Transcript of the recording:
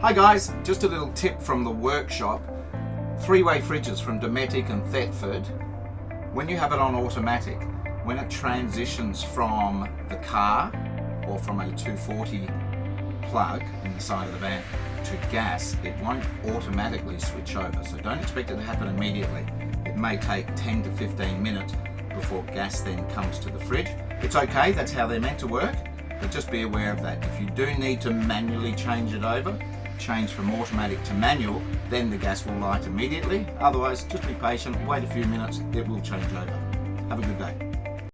Hi guys, just a little tip from the workshop. Three-way fridges from Dometic and Thetford. When you have it on automatic, when it transitions from the car or from a 240 plug in the side of the van to gas, it won't automatically switch over. So don't expect it to happen immediately. It may take 10 to 15 minutes before gas then comes to the fridge. It's okay, that's how they're meant to work, but just be aware of that. If you do need to manually change it over, change from automatic to manual, then the gas will light immediately. Otherwise, just be patient, wait a few minutes, it will change over. Have a good day.